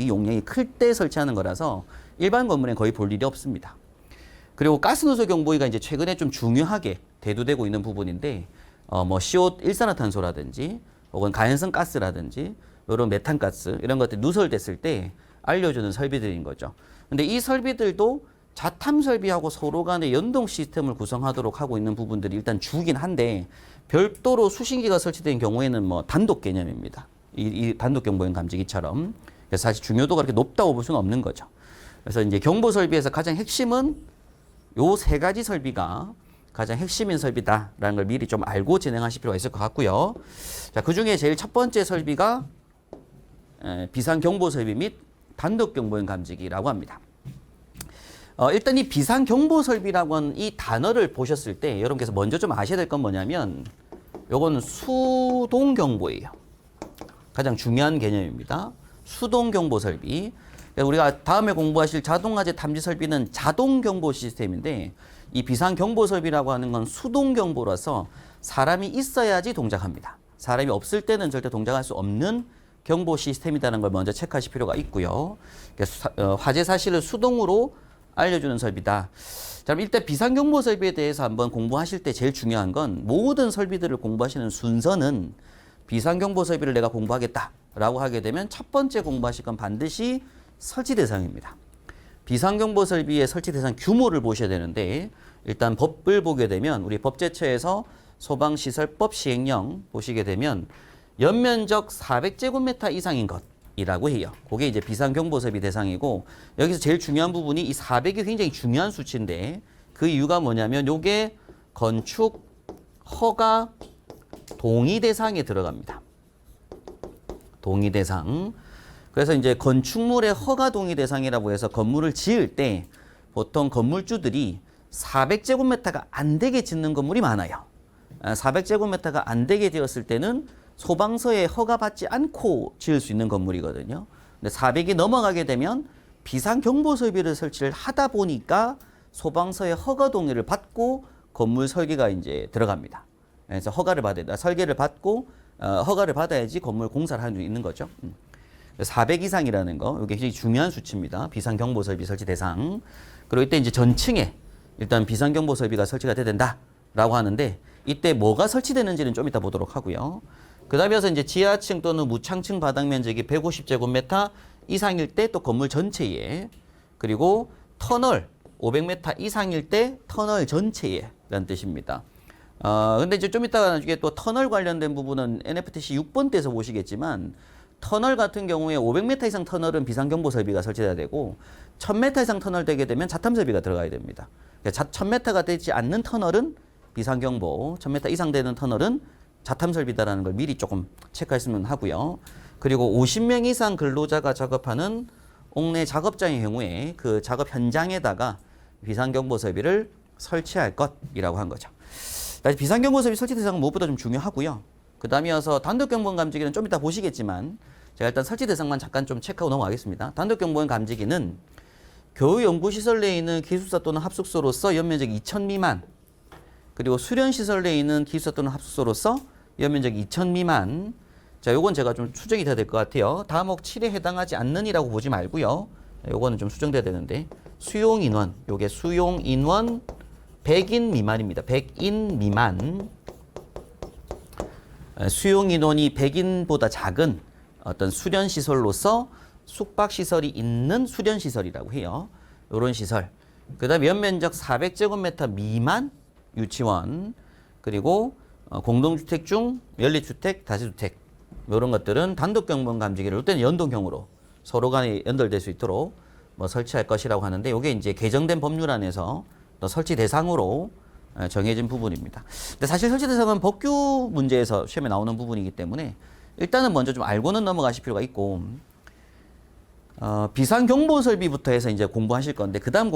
면적이 용량이 클 때 설치하는 거라서 일반 건물엔 거의 볼 일이 없습니다. 그리고 가스누설 경보기가 이제 최근에 좀 중요하게 대두되고 있는 부분인데, 뭐 CO 일산화탄소라든지 혹은 가연성 가스라든지 이런 메탄가스 이런 것들이 누설됐을 때 알려주는 설비들인 거죠. 근데 이 설비들도 자탐 설비하고 서로 간의 연동 시스템을 구성하도록 하고 있는 부분들이 일단 주긴 한데, 별도로 수신기가 설치된 경우에는 뭐 단독 개념입니다. 이 단독 경보용 감지기처럼. 그래서 사실 중요도가 그렇게 높다고 볼 수는 없는 거죠. 그래서 이제 경보 설비에서 가장 핵심은 요 세 가지 설비가 가장 핵심인 설비다라는 걸 미리 좀 알고 진행하실 필요가 있을 것 같고요. 자, 그 중에 제일 첫 번째 설비가 비상경보 설비 및 단독 경보용 감지기라고 합니다. 일단 이 비상경보 설비라고 하는 이 단어를 보셨을 때 여러분께서 먼저 좀 아셔야 될 건 뭐냐면, 요거는 수동경보예요. 가장 중요한 개념입니다. 수동경보 설비. 우리가 다음에 공부하실 자동화재 탐지 설비는 자동경보 시스템인데, 이 비상경보 설비라고 하는 건 수동경보라서 사람이 있어야지 동작합니다. 사람이 없을 때는 절대 동작할 수 없는 경보 시스템이라는 걸 먼저 체크하실 필요가 있고요. 화재 사실을 수동으로 알려주는 설비다. 자, 그럼 일단 비상경보 설비에 대해서 한번 공부하실 때 제일 중요한 건, 모든 설비들을 공부하시는 순서는 비상경보 설비를 내가 공부하겠다라고 하게 되면 첫 번째 공부하실 건 반드시 설치 대상입니다. 비상경보 설비의 설치 대상 규모를 보셔야 되는데, 일단 법을 보게 되면 우리 법제처에서 소방시설법 시행령 보시게 되면 연면적 400제곱미터 이상인 것이라고 해요. 그게 이제 비상경보 설비 대상이고, 여기서 제일 중요한 부분이 이 400이 굉장히 중요한 수치인데, 그 이유가 뭐냐면 요게 건축 허가 동의 대상에 들어갑니다. 동의 대상. 그래서 이제 건축물의 허가 동의 대상이라고 해서 건물을 지을 때 보통 건물주들이 400제곱미터가 안 되게 짓는 건물이 많아요. 400제곱미터가 안 되게 되었을 때는 소방서에 허가받지 않고 지을 수 있는 건물이거든요. 근데 400이 넘어가게 되면 비상경보 설비를 설치를 하다 보니까 소방서의 허가 동의를 받고 건물 설계가 이제 들어갑니다. 그래서 허가를 받아야, 설계를 받고 허가를 받아야지 건물 공사를 할 수 있는 거죠. 400 이상이라는 거, 이게 굉장히 중요한 수치입니다. 비상경보 설비 설치 대상. 그리고 이때 이제 전층에 일단 비상경보 설비가 설치가 돼야 된다라고 하는데, 이때 뭐가 설치되는지는 좀 이따 보도록 하고요. 그 다음에서 이제 지하층 또는 무창층 바닥 면적이 150제곱미터 이상일 때 또 건물 전체에, 그리고 터널 500m 이상일 때 터널 전체에 라는 뜻입니다. 근데 이제 좀 이따가 나중에 또 터널 관련된 부분은 NFTC 6번 때에서 보시겠지만, 터널 같은 경우에 500m 이상 터널은 비상경보 설비가 설치돼야 되고, 1000m 이상 터널 되게 되면 자탐 설비가 들어가야 됩니다. 1000m가 되지 않는 터널은 비상경보, 1000m 이상 되는 터널은 자탐 설비다라는 걸 미리 조금 체크했으면 하고요. 그리고 50명 이상 근로자가 작업하는 옥내 작업장의 경우에 그 작업 현장에다가 비상경보 설비를 설치할 것이라고 한 거죠. 비상경보 설비 설치 대상은 무엇보다 좀 중요하고요. 그 다음에 이어서 단독경보용 감지기는 좀 이따 보시겠지만, 제가 일단 설치 대상만 잠깐 좀 체크하고 넘어가겠습니다. 단독경보용 감지기는 교육연구시설 내에 있는 기숙사 또는 합숙소로서 연면적 2000 미만, 그리고 수련시설 내에 있는 기숙사 또는 합숙소로서 연면적 2000 미만. 자, 요건 제가 좀 수정이 돼야 될 것 같아요. 다목 7에 해당하지 않는이라고 보지 말고요. 요거는 좀 수정돼야 되는데, 수용인원, 요게 수용인원 100인 미만입니다. 100인 미만. 수용인원이 100인보다 작은 어떤 수련시설로서 숙박시설이 있는 수련시설이라고 해요. 요런 시설. 그 다음에 연면적 400제곱미터 미만 유치원, 그리고 공동주택 중 연립주택, 다세주택, 이런 것들은 단독경보용 감지기를 올 때는 연동형으로 서로 간에 연결될 수 있도록 뭐 설치할 것이라고 하는데, 이게 이제 개정된 법률 안에서 또 설치 대상으로 정해진 부분입니다. 근데 사실 설치 대상은 법규 문제에서 시험에 나오는 부분이기 때문에 일단은 먼저 좀 알고는 넘어가실 필요가 있고, 비상경보 설비부터 해서 이제 공부하실 건데, 그 다음